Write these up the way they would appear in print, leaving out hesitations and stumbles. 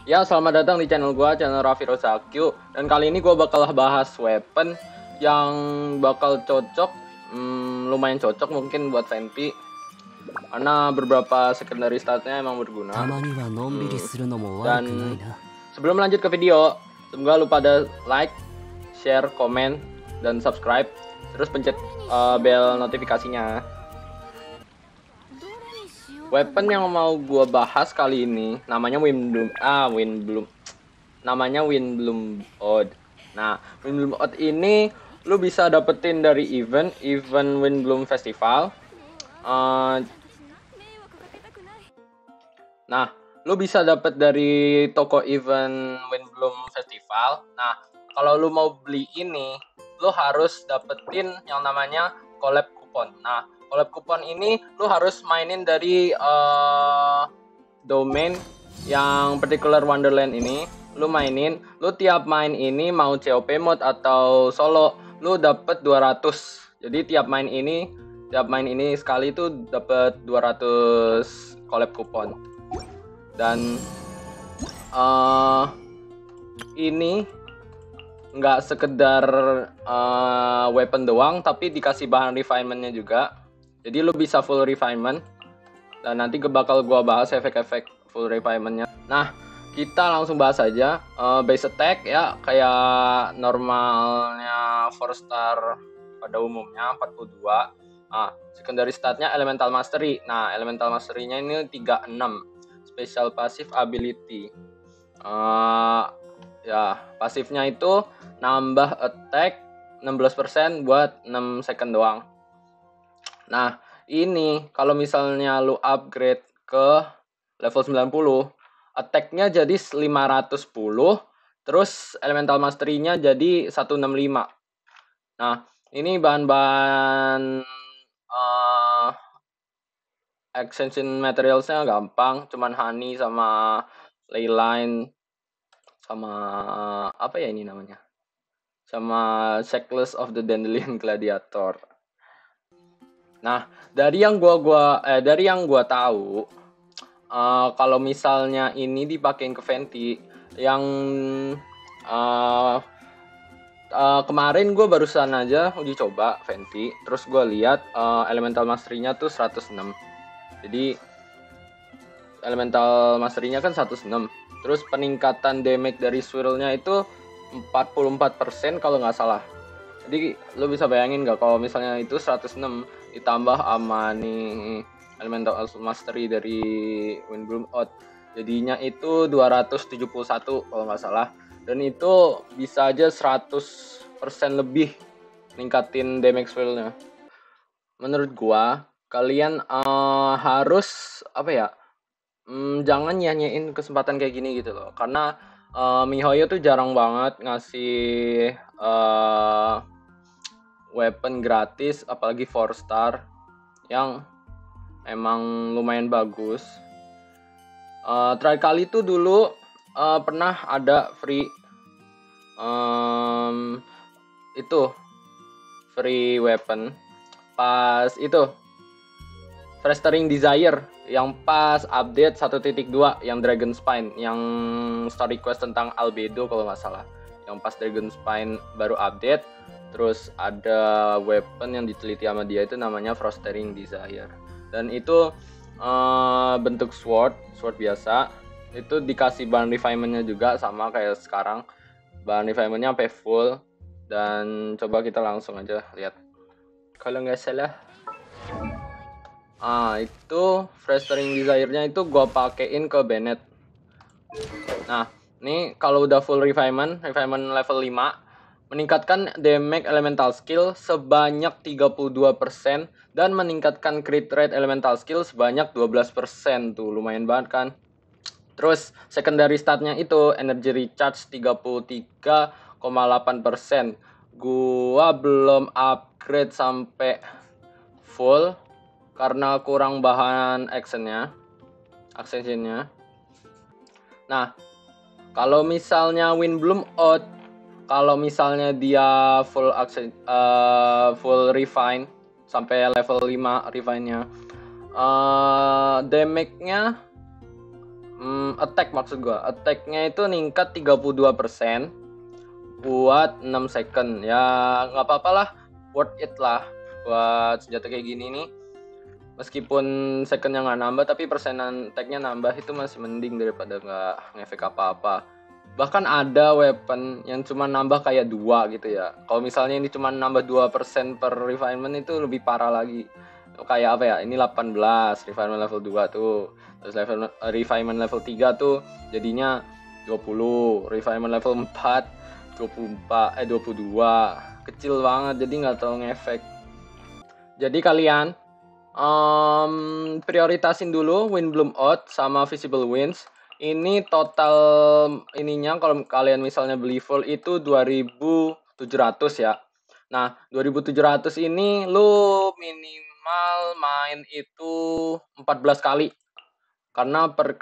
Ya, selamat datang di channel gua, channel Raffi Rosakyu. Dan kali ini gua bakal bahas weapon yang bakal cocok, lumayan cocok mungkin buat Fenty. Karena beberapa secondary statnya emang berguna. Dan sebelum lanjut ke video, semoga lu pada like, share, komen, dan subscribe. Terus pencet bel notifikasinya. Weapon yang mau gua bahas kali ini namanya namanya Windbloom Ode. Nah, Windbloom Ode ini lu bisa dapetin dari event Windbloom Festival. Nah, lu bisa dapet dari toko event Windbloom Festival. Nah, kalau lu mau beli ini, lu harus dapetin yang namanya collab coupon. Nah, collab coupon ini lu harus mainin dari domain yang particular Wonderland ini. Lu mainin, lu tiap main ini mau COP mode atau solo, lu dapet 200. Jadi tiap main ini sekali itu dapet 200 collab coupon. Dan ini nggak sekedar weapon doang, tapi dikasih bahan refinementnya juga. Jadi lu bisa full refinement. Dan nanti bakal gua bahas efek-efek full refinementnya. Nah, kita langsung bahas aja. Base attack ya kayak normalnya 4 star pada umumnya 42. Nah, secondary statnya elemental mastery. Nah, elemental mastery-nya ini 36. Special passive ability. Ya, pasifnya itu nambah attack 16% buat 6 second doang. Nah, ini kalau misalnya lu upgrade ke level 90, attack-nya jadi 510, terus elemental mastery-nya jadi 165. Nah, ini bahan-bahan extension materials-nya gampang, cuman honey sama leyline sama apa ya ini namanya? Sama Checklist of the Dandelion Gladiator. Nah, dari yang gua tahu, kalau misalnya ini dipakein ke Fenty, yang kemarin gue barusan aja uji coba Fenty, terus gue lihat elemental mastery-nya tuh 106. Jadi elemental mastery-nya kan 106. Terus peningkatan damage dari swirl-nya itu 44% kalau nggak salah. Jadi lo bisa bayangin nggak kalau misalnya itu 106 ditambah sama nih elemental mastery dari Windbloom Ode, jadinya itu 271 kalau nggak salah. Dan itu bisa aja 100% lebih ningkatin damage swirl-nya. Menurut gua kalian harus apa ya? Jangan nyanyiin kesempatan kayak gini gitu loh. Karena miHoYo tuh jarang banget ngasih weapon gratis, apalagi 4 star yang emang lumayan bagus. Terakhir kali tuh dulu pernah ada free itu free weapon pas itu Festering Desire yang pas update 1.2 yang Dragon Spine, yang story quest tentang Albedo kalau nggak salah. Yang pas Dragon Spine baru update, terus ada weapon yang diteliti sama dia itu namanya Fostering Desire. Dan itu bentuk sword biasa. Itu dikasih bahan refinementnya juga sama kayak sekarang. Bahan refinementnya sampai full. Dan coba kita langsung aja lihat. Kalau nggak salah itu Festering Desire-nya itu gua pakein ke Bennett. Nah, ini kalau udah full refinement level 5, meningkatkan damage elemental skill sebanyak 32% dan meningkatkan crit rate elemental skill sebanyak 12%. Tuh, lumayan banget kan? Terus secondary statnya itu energy recharge 33,8%. Gua belum upgrade sampai full karena kurang bahan actionnya. Nah, kalau misalnya Windbloom Ode, kalau misalnya dia full refine sampai level 5 refine-nya, damage-nya Attack maksud gua. Attack-nya itu ningkat 32% buat 6 second. Ya nggak apa-apa lah, worth it lah buat senjata kayak gini nih. Meskipun secondnya nggak nambah, tapi persenan attack-nya nambah, itu masih mending daripada nggak ngefek apa-apa. Bahkan ada weapon yang cuma nambah kayak 2 gitu ya. Kalau misalnya ini cuma nambah 2% per refinement, itu lebih parah lagi. Kayak apa ya, ini 18 refinement level 2 tuh. Terus refinement level 3 tuh jadinya 20, refinement level 4 22. Kecil banget, jadi nggak terlalu ngefek. Jadi kalian prioritasin dulu Windbloom Oath sama Visible Winds. Ini total ininya kalau kalian misalnya beli full itu 2.700 ya. Nah, 2.700 ini lu minimal main itu 14 kali. Karena per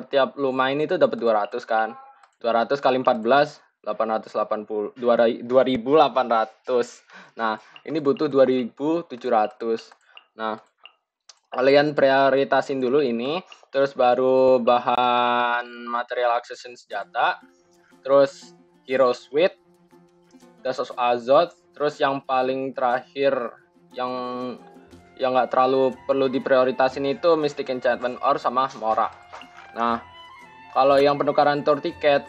tiap lu main itu dapat 200 kan. 200 kali 14 880 2.800. Nah, ini butuh 2.700. Nah, kalian prioritasin dulu ini, terus baru bahan material accession senjata, terus hero suite, Dust of Azoth, terus yang paling terakhir yang nggak terlalu perlu diprioritasin itu Mystic Enchantment Ore sama Mora. Nah, kalau yang penukaran tour ticket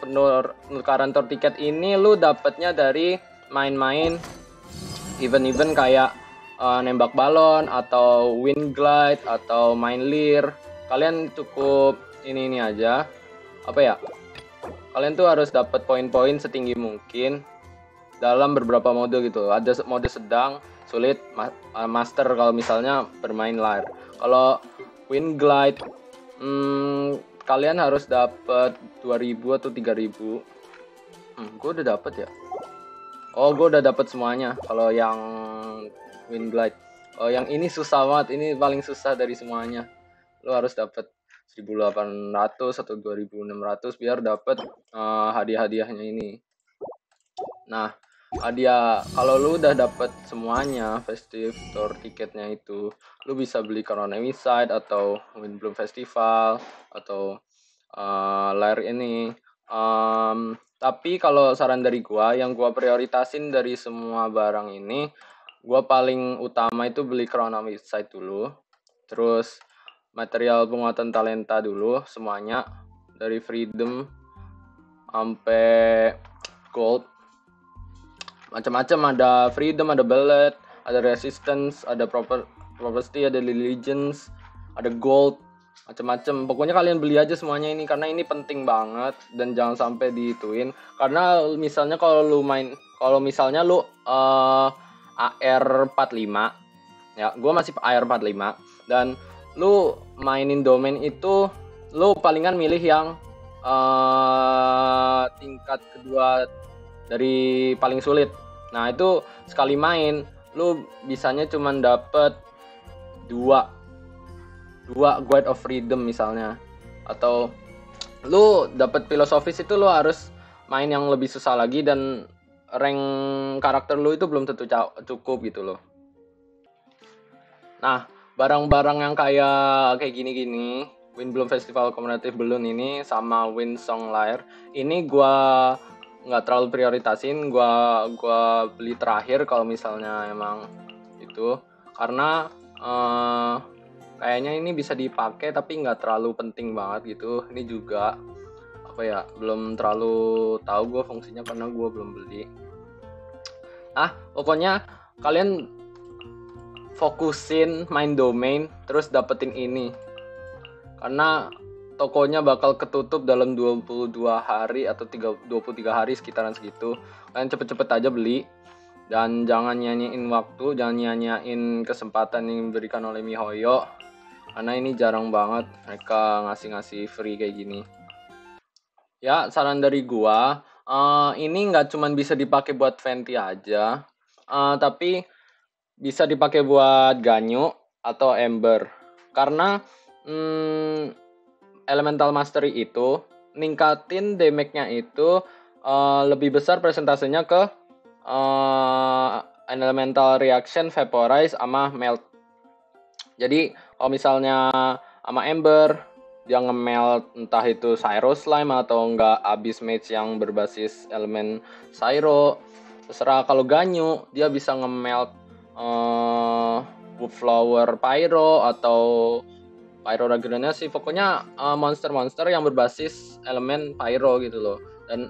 ini lu dapatnya dari main-main event-event kayak nembak balon atau wind glide atau main leer. Kalian cukup ini aja. Apa ya? Kalian tuh harus dapat poin-poin setinggi mungkin dalam beberapa mode gitu. Ada mode sedang, sulit, master kalau misalnya bermain leer. Kalau wind glide kalian harus dapat 2.000 atau 3.000. Gue udah dapat ya. Oh, gue udah dapat semuanya. Kalau yang wind glide. Oh, yang ini susah banget. Ini paling susah dari semuanya. Lo harus dapat 1.800 atau 2.600 biar dapat hadiah-hadiahnya ini. Nah, hadiah kalau lu udah dapat semuanya festive tour tiketnya itu, lu bisa beli Corona Side atau Windbloom Festival atau lair ini. Tapi kalau saran dari gua, yang gua prioritasin dari semua barang ini, gua paling utama itu beli Corona Side dulu, terus material penguatan talenta dulu semuanya dari Freedom sampai Gold. Macam-macam, ada Freedom, ada Ballet, ada Resistance, ada Property, ada Legends, ada Gold, macam-macam. Pokoknya kalian beli aja semuanya ini karena ini penting banget dan jangan sampai diituin. Karena misalnya kalau misalnya lu AR45 ya, gue masih AR45 dan lu mainin domain itu, lu palingan milih yang tingkat kedua dari paling sulit. Nah, itu sekali main lu bisanya cuma dapet 2 Guide of Freedom misalnya, atau lu dapet filosofis itu lu harus main yang lebih susah lagi dan rank karakter lu itu belum tentu cukup gitu loh. Nah, barang-barang yang kayak gini-gini, Windbloom Festival Commemorative Balloon ini sama Windsong Lyre ini gua nggak terlalu prioritasin, gua beli terakhir kalau misalnya emang itu, karena kayaknya ini bisa dipakai tapi nggak terlalu penting banget gitu. Ini juga apa ya, belum terlalu tahu gue fungsinya karena gue belum beli. Pokoknya kalian fokusin main domain terus dapetin ini, karena tokonya bakal ketutup dalam 22 hari atau 23 hari sekitaran segitu. Kalian cepet-cepet aja beli dan jangan nyanyiin waktu, jangan nyanyiin kesempatan yang diberikan oleh MiHoYo, karena ini jarang banget mereka ngasih free kayak gini. Ya, saran dari gua, ini nggak cuma bisa dipakai buat Venti aja, tapi bisa dipakai buat Ganyu atau Ember, karena Elemental Mastery itu ningkatin damage-nya itu lebih besar persentasenya ke Elemental Reaction, Vaporize, sama Melt. Jadi kalau misalnya sama Ember dia nge-melt entah itu Cyro Slime atau enggak Abyss Mage yang berbasis elemen Cyro. Terserah. Kalau Ganyu dia bisa nge-melt Woodflower Pyro atau Pyro Dragonnya sih. Pokoknya monster-monster yang berbasis elemen Pyro gitu loh. Dan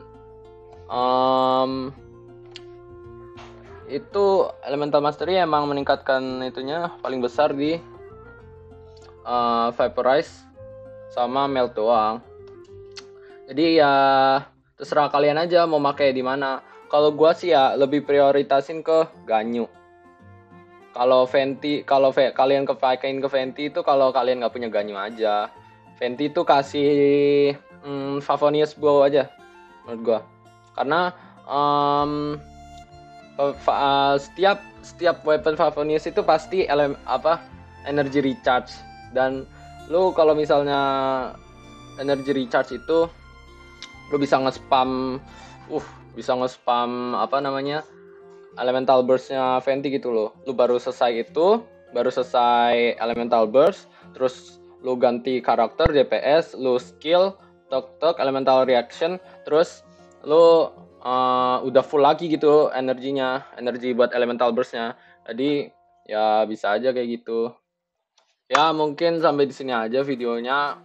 itu Elemental Mastery emang meningkatkan itunya paling besar di Vaporize sama Melt doang. Jadi ya terserah kalian aja mau pakai di mana. Kalau gua sih ya lebih prioritasin ke Ganyu. Kalau Venti, kalau kalian kepakein ke Venti itu kalau kalian nggak punya Ganyu aja. Venti itu kasih Favonius Bow aja menurut gua. Karena setiap weapon Favonius itu pasti energy recharge, dan lu kalau misalnya energy recharge itu lu bisa nge-spam elemental burst-nya Venti gitu loh. Lu baru selesai elemental burst, terus lu ganti karakter DPS, lu skill tok elemental reaction, terus lu udah full lagi gitu energi buat elemental burst-nya. Jadi ya bisa aja kayak gitu. Ya mungkin sampai di sini aja videonya.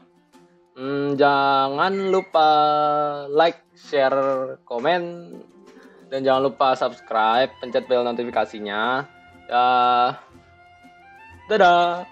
Jangan lupa like, share, komen, dan jangan lupa subscribe, pencet bel notifikasinya. Ya, dadah.